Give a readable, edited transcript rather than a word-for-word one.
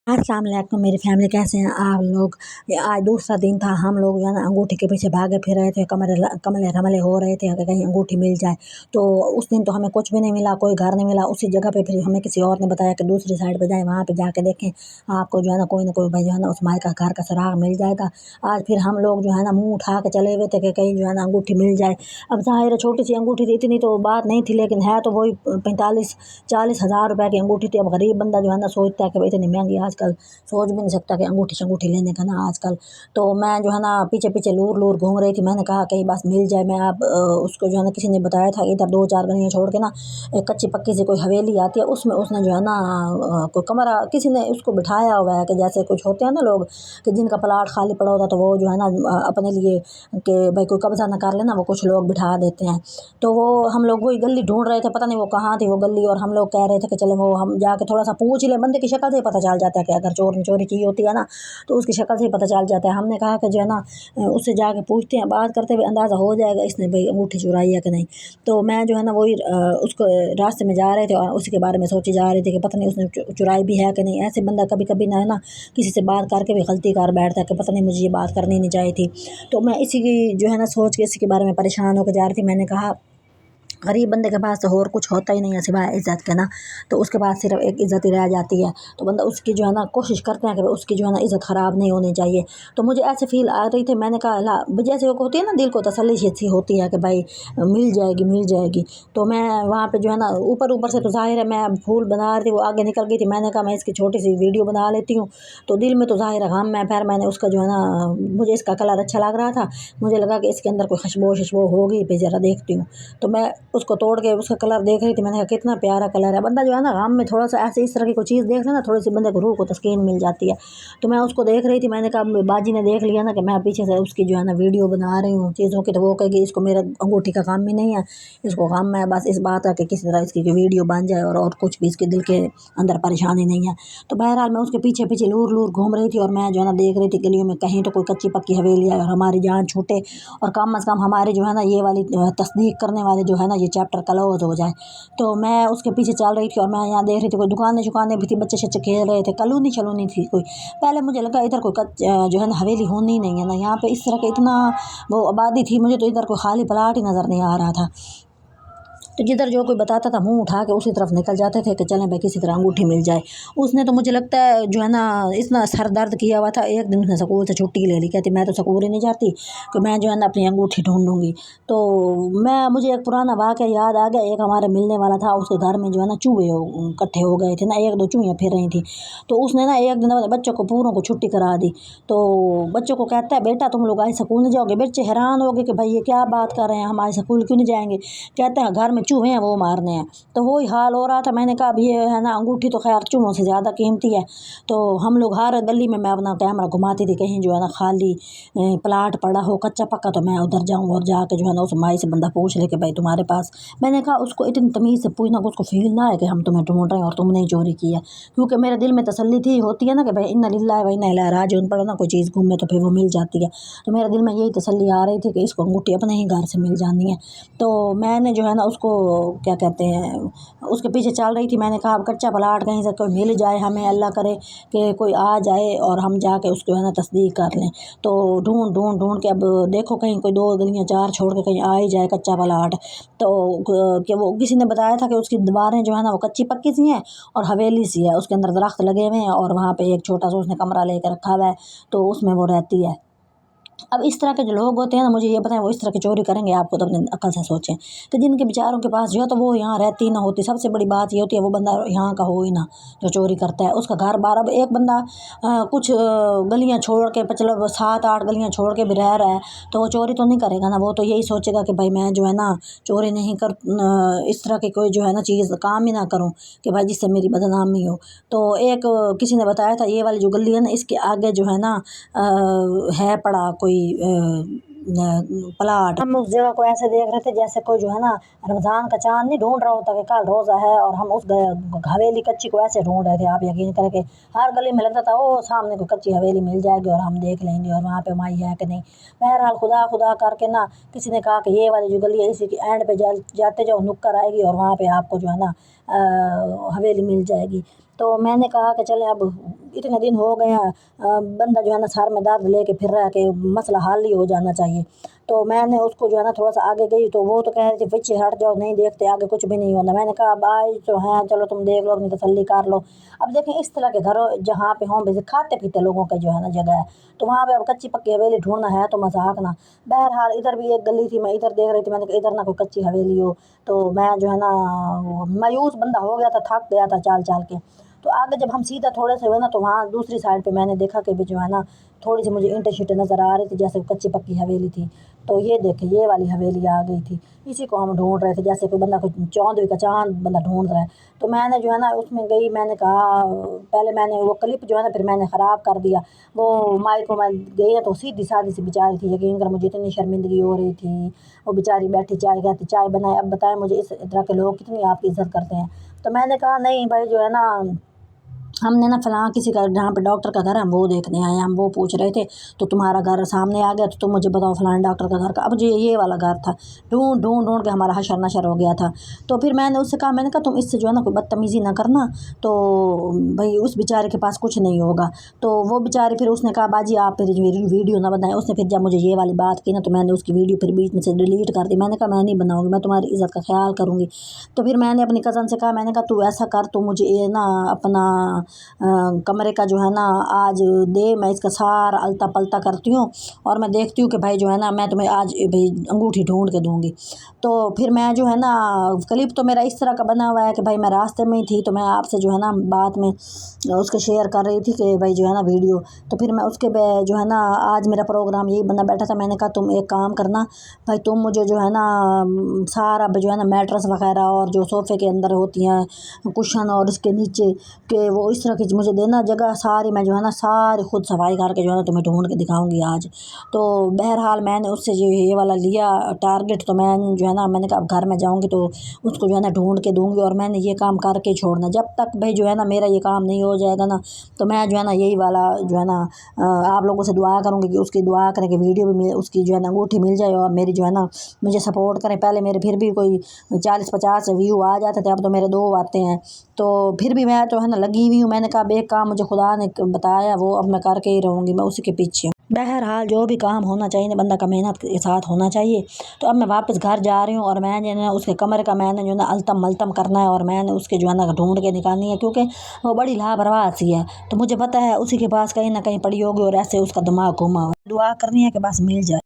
अस्सलाम वालेकुम मेरी फैमिली, कैसे हैं आप लोग। आज दूसरा दिन था, हम लोग जो है ना अंगूठी के पीछे भागे फिर रहे थे, कमले रमले हो रहे थे कि कहीं अंगूठी मिल जाए। तो उस दिन तो हमें कुछ भी नहीं मिला, कोई घर नहीं मिला। उसी जगह पे फिर हमें किसी और ने बताया कि दूसरी साइड पे जाएं, वहाँ पे जाके देखें, आपको जो है ना कोई भाई जो है ना उस माई का घर का सुराग मिल जाएगा। आज फिर हम लोग जो है ना मुँह उठा के चले हुए थे कि कहीं जो है ना अंगूठी मिल जाए। अब ज़ाहिर है छोटी सी अंगूठी थी, इतनी तो बात नहीं थी, लेकिन है तो वही 45-40 हज़ार रुपए की अंगूठी थी। अब गरीब बंदा जो है ना सोचता है कि भाई इतनी महंगी, आजकल सोच भी नहीं सकता कि अंगूठी शंगूठी लेने का ना आजकल। तो मैं जो है ना पीछे पीछे लूर लूर घूम रही थी। मैंने कहा कहीं बस मिल जाए। मैं अब उसको जो है ना किसी ने बताया था, इधर 2-4 गलियाँ छोड़ के ना एक कच्ची पक्की सी कोई हवेली आती है, उसमें उसने जो है ना कोई कमरा किसी ने उसको बिठाया हुआ है कि जैसे कुछ होते हैं ना लोग कि जिनका प्लाट खाली पड़ा होता, तो वो जो है ना अपने लिए कि भाई कोई कब्जा ना कर लेना, वो कुछ लोग बिठा देते हैं। तो वो हम लोग वही गली ढूंढ रहे थे, पता नहीं वो कहाँ थी वो गली, और हम लोग कह रहे थे कि चले वो हम जाके थोड़ा सा पूछ ले। बंदे की शक्ल से ही पता चल जाता है कि अगर चोर ने चोरी की होती है ना तो उसकी शक्ल से ही पता चल जाता है। हमने कहा कि जो है ना उससे जाके पूछते हैं, बात करते हुए अंदाज़ा हो जाएगा इसने भाई अंगूठी चुराई है कि नहीं। तो मैं जो है ना वही उसको रास्ते में जा रहे थे और उसी के बारे में सोची जा रही थी कि पता नहीं उसने चुराई भी है कि नहीं। ऐसे बंदा कभी कभी ना है ना किसी से बात करके भी गलती कर बैठता है कि पता नहीं मुझे ये बात करनी नहीं चाहिए थी। तो मैं इसी की जो है ना सोच के इसी के बारे में परेशान होकर जा रही थी। मैंने कहा गरीब बंदे के पास तो और कुछ होता ही नहीं है सिवाय इज़्ज़त के ना, तो उसके पास सिर्फ एक इज़्ज़त ही रह जाती है। तो बंदा उसकी जो है ना कोशिश करते हैं कि उसकी जो है ना इज़्ज़त ख़राब नहीं होनी चाहिए। तो मुझे ऐसे फील आ रही थी, मैंने कहा ला जैसे वो होती है ना दिल को तसल्ली सी होती है कि भाई मिल जाएगी मिल जाएगी। तो मैं वहाँ पे जो है ना ऊपर ऊपर से तो ज़ाहिर है मैं फूल बना रही थी, वो आगे निकल गई थी। मैंने कहा मैं इसकी छोटी सी वीडियो बना लेती हूँ। तो दिल में तो ज़ाहिर है गम है, फिर मैंने उसका जो है ना मुझे इसका कलर अच्छा लग रहा था, मुझे लगा कि इसके अंदर कोई खुशबू होगी, फिर ज़रा देखती हूँ। तो मैं उसको तोड़ के उसका कलर देख रही थी। मैंने कहा कितना प्यारा कलर है। बंदा जो है ना गम में थोड़ा सा ऐसे इस तरह की कोई चीज़ देख ले ना, थोड़ी सी बंदे को रूह को तस्कीन मिल जाती है। तो मैं उसको देख रही थी। मैंने कहा बाजी ने देख लिया ना कि मैं पीछे से उसकी जो है ना वीडियो बना रही हूँ चीज़ों की, तो वो कहेगी इसको मेरा अंगूठी का काम ही नहीं है, इसको गम है बस इस बात है कि किसी तरह इसकी वीडियो बन जाए, और कुछ भी इसके दिल के अंदर परेशानी नहीं है। तो बहरहाल मैं उसके पीछे पीछे लूर लूर घूम रही थी और मैं जो है ना देख रही थी गलियों में कहीं तो कोई कच्ची पक्की हवेली है और हमारी जान छूटे, और कम अज़ कम हमारे जो है ना ये वाली तस्दीक करने वाले जो है ना ये चैप्टर क्लोज हो जाए। तो मैं उसके पीछे चल रही थी और मैं यहाँ देख रही थी कोई दुकानें भी थी, बच्चे शच्चे खेल रहे थे, कॉलोनी शलोनी थी कोई। पहले मुझे लगा इधर कोई जो है ना हवेली होनी नहीं है ना, यहाँ पे इस तरह का इतना वो आबादी थी, मुझे तो इधर कोई खाली प्लाट ही नज़र नहीं आ रहा था। तो जिधर जो कोई बताता था मुंह उठा के उसी तरफ निकल जाते थे कि चलें भाई किसी तरह अंगूठी मिल जाए। उसने तो मुझे लगता है जो है ना इतना सर दर्द किया हुआ था, एक दिन उसने स्कूल से छुट्टी ले ली, कहती मैं तो स्कूल ही नहीं जाती कि मैं जो है ना अपनी अंगूठी ढूंढूंगी। तो मुझे एक पुराना वाक़या याद आ गया। एक हमारे मिलने वाला था, उसके घर में जो है ना चूहे इकट्ठे हो गए थे ना, 1-2 चूहियाँ फिर रही थी। तो उसने ना एक दिन अपने बच्चों को पूरों को छुट्टी करा दी। तो बच्चों को कहता है बेटा तुम लोग आज स्कूल नहीं जाओगे। बच्चे हैरान हो गए कि भाई ये क्या बात कर रहे हैं, हम आज स्कूल क्यों नहीं जाएंगे। कहते हैं घर में चूहे हैं वो मारने हैं। तो वही हाल हो रहा था। मैंने कहा अब ये है ना अंगूठी तो खैर चूहों से ज़्यादा कीमती है। तो हम लोग हर गली में मैं अपना कैमरा घुमाती थी, कहीं जो है ना खाली प्लाट पड़ा हो कच्चा पक्का, तो मैं उधर जाऊँ और जाके जो है ना उस माई से बंदा पूछ ले कि भाई तुम्हारे पास। मैंने कहा उसको इतनी तमीज़ से पूछना कि उसको फील ना है कि हम तुम्हें ढूंढ रहे हैं और तुमने ही चोरी की है। क्योंकि मेरे दिल में तसल्ली थी होती है ना कि भाई इन्ना लिल्लाहि व इन्ना इलैहि राजिऊन पढ़ो ना, कोई चीज़ घूमे तो फिर वो मिल जाती है। तो मेरे दिल में यही तसल्ली आ रही थी कि इसको अंगूठी अपने ही घर से मिल जानी है। तो मैंने जो है ना उसको क्या कहते हैं उसके पीछे चल रही थी। मैंने कहा अब कच्चा प्लाट कहीं से कोई मिल जाए हमें, अल्लाह करे कि कोई आ जाए और हम जाके उसको है ना तस्दीक कर लें। तो ढूंढ ढूंढ ढूंढ के अब देखो कहीं कोई 2 गलियाँ 4 छोड़ के कहीं आ ही जाए कच्चा प्लाट। तो कि वो किसी ने बताया था कि उसकी दीवारें जो है ना वो कच्ची पक्की सी हैं और हवेली सी है, उसके अंदर दरख्त लगे हुए हैं और वहाँ पे एक छोटा सा उसने कमरा लेकर रखा हुआ है, तो उसमें वो रहती है। अब इस तरह के जो लोग होते हैं ना, मुझे ये पता है वो इस तरह की चोरी करेंगे, आप खुद अपनी अकल से सोचें कि जिनके बेचारों के पास जो है तो वो यहाँ रहती ना होती। सबसे बड़ी बात ये होती है वो बंदा यहाँ का हो ही ना जो चोरी करता है, उसका घर बार। अब एक बंदा कुछ गलियाँ छोड़ के मतलब 7-8 गलियाँ छोड़ के भी रह रहा है, तो वो चोरी तो नहीं करेगा ना। वो तो यही सोचेगा कि भाई मैं जो है ना चोरी नहीं कर इस तरह की कोई जो है ना चीज़ काम ही ना करूँ कि भाई जिससे मेरी बदनामी हो। तो एक किसी ने बताया था ये वाली जो गली है ना इसके आगे जो है ना है पड़ा कोई प्लाट। हम उस जगह को ऐसे देख रहे थे जैसे कोई जो है ना रमज़ान का चांद नहीं ढूंढ रहा होता कि कल रोज़ा है, और हम उस हवेली कच्ची को ऐसे ढूंढ रहे थे। आप यकीन करके हर गली में लगता था ओ सामने कोई कच्ची हवेली मिल जाएगी और हम देख लेंगे और वहाँ पे माई है कि नहीं। बहरहाल खुदा खुदा करके ना किसी ने कहा कि ये वाली जो गली है इसी के एंड पे जाते जाओ नुक्कर आएगी और वहाँ पे आपको जो है ना हवेली मिल जाएगी। تو میں نے کہا کہ چلیں اب اتنے دن ہو گئے ہیں، بندہ جو ہے نا سر میں درد لے کے پھر رہا ہے کہ مسئلہ حل ہی ہو جانا چاہیے۔ تو میں نے اس کو جو ہے نا تھوڑا سا آگے گئی تو وہ تو کہہ رہے تھے پیچھے ہٹ جاؤ، نہیں دیکھتے آگے کچھ بھی نہیں ہونا۔ میں نے کہا اب آج تو ہیں، چلو تم دیکھ لو، اپنی تسلی کر لو۔ اب دیکھیں اس طرح کے گھروں جہاں پہ ہوں کھاتے پیتے لوگوں کا جو ہے نا جگہ ہے، تو وہاں پہ اب کچی پکی حویلی ڈھونڈنا ہے تو مذاق نہ۔ بہرحال ادھر بھی ایک گلی تھی، میں ادھر دیکھ رہی تھی، میں نے کہا ادھر نہ کوئی کچی حویلی ہو، تو میں جو ہے نا مایوس بندہ ہو گیا تھا، تھک گیا تھا چال چال کے۔ تو آگے جب ہم سیدھا تھوڑے سے ہوئے نا تو وہاں دوسری سائڈ پہ میں نے دیکھا کہ جو ہے نا تھوڑی سی مجھے اینٹیں شیٹیں نظر آ رہی تھی جیسے کچی پکی حویلی تھی۔ تو یہ دیکھیں یہ والی حویلی آ گئی تھی، اسی کو ہم ڈھونڈ رہے تھے جیسے کوئی بندہ کوئی چوندویں کا چاند بندہ ڈھونڈ رہا ہے۔ تو میں نے جو ہے نا اس میں گئی، میں نے کہا پہلے میں نے وہ کلپ جو ہے نا پھر میں نے خراب کر دیا، وہ مائک کو میں گئی نا تو سیدھی سادھی سی بیچاری تھی، یقین کر مجھے اتنی شرمندگی ہو رہی تھی۔ وہ بیچاری بیٹھی چائے کہتی چائے بنائے، اب بتائیں مجھے اس طرح کے لوگ کتنی آپ کی عزت کرتے ہیں۔ تو میں نے کہا نہیں بھائی جو ہے نا ہم نے نا فلاں کسی کا جہاں پہ ڈاکٹر کا گھر ہے ہم وہ دیکھنے آئے ہیں، ہم وہ پوچھ رہے تھے تو تمہارا گھر سامنے آ گیا تو تم مجھے بتاؤ فلاں ڈاکٹر کا گھر کا۔ اب جو یہ والا گھر تھا، ڈھونڈ ڈھونڈ ڈھونڈ کے ہمارا حشر نشر ہو گیا تھا۔ تو پھر میں نے اس سے کہا، میں نے کہا تم اس سے جو ہے نا کوئی بدتمیزی نہ کرنا، تو بھائی اس بیچارے کے پاس کچھ نہیں ہوگا۔ تو وہ بیچارے پھر اس نے کہا باجی آپ پھر ویڈیو نہ بنائیں۔ اس نے پھر جب مجھے یہ والی بات کی نا تو میں نے اس کی ویڈیو پھر بیچ میں سے ڈیلیٹ کر دی۔ میں نے کہا میں نہیں بناؤں گی، میں تمہاری عزت کا خیال کروں گی۔ تو پھر میں نے اپنی کزن سے کہا، میں نے کہا تو ایسا کر، تو مجھے یہ نا اپنا کمرے کا جو ہے نا آج دے، میں اس کا سارا الٹا پلٹا کرتی ہوں اور میں دیکھتی ہوں کہ بھائی جو ہے نا میں تمہیں آج بھائی انگوٹھی ڈھونڈ کے دوں گی۔ تو پھر میں جو ہے نا کلپ تو میرا اس طرح کا بنا ہوا ہے کہ بھائی میں راستے میں ہی تھی تو میں آپ سے جو ہے نا بات میں اس کے شیئر کر رہی تھی کہ بھائی جو ہے نا ویڈیو، تو پھر میں اس کے جو ہے نا آج میرا پروگرام یہی بنا بیٹھا تھا۔ میں نے کہا تم ایک کام کرنا بھائی، تم مجھے جو ہے نا سارا جو ہے نا میٹرس وغیرہ اور جو صوفے کے اندر ہوتی ہیں کشن اور اس کے نیچے کہ وہ اس طرح کی مجھے دینا جگہ ساری، میں جو ہے نا ساری خود صفائی کر کے جو ہے نا تمہیں ڈھونڈ کے دکھاؤں گی آج۔ تو بہرحال میں نے اس سے جو یہ والا لیا ٹارگٹ، تو میں جو ہے نا میں نے کہا اب گھر میں جاؤں گی تو اس کو جو ہے نا ڈھونڈ کے دوں گی، اور میں نے یہ کام کر کے چھوڑنا جب تک بھائی جو ہے نا میرا یہ کام نہیں ہو جائے گا نا، تو میں جو ہے نا یہی والا جو ہے نا آپ لوگوں سے دعا کروں گی کہ اس کی دعا کریں کہ ویڈیو بھی اس کی جو ہے نا انگوٹھی مل جائے اور میری جو ہے نا مجھے سپورٹ کریں۔ پہلے میرے پھر بھی کوئی 40-50 ویو آ جاتے تھے، اب تو میرے 2 آتے ہیں، تو پھر بھی میں تو ہے نا لگی ہوئی ہوں۔ میں نے کہا اب ایک کام مجھے خدا نے بتایا وہ اب میں کر کے ہی رہوں گی، میں اسی کے پیچھے ہوں۔ بہرحال جو بھی کام ہونا چاہیے نا بندہ کا محنت کے ساتھ ہونا چاہیے۔ تو اب میں واپس گھر جا رہی ہوں اور میں جو ہے نا اس کے کمرے کا میں نے جو ہے نا التم ملتم کرنا ہے اور میں نے اس کے جو ہے نا ڈھونڈ کے نکالنی ہے، کیونکہ وہ بڑی لاپرواہ سی ہے، تو مجھے پتہ ہے اسی کے پاس کہیں نہ کہیں پڑی ہوگی اور ایسے اس کا دماغ گھما ہوا ہے۔ دعا کرنی ہے کہ بس مل جائے۔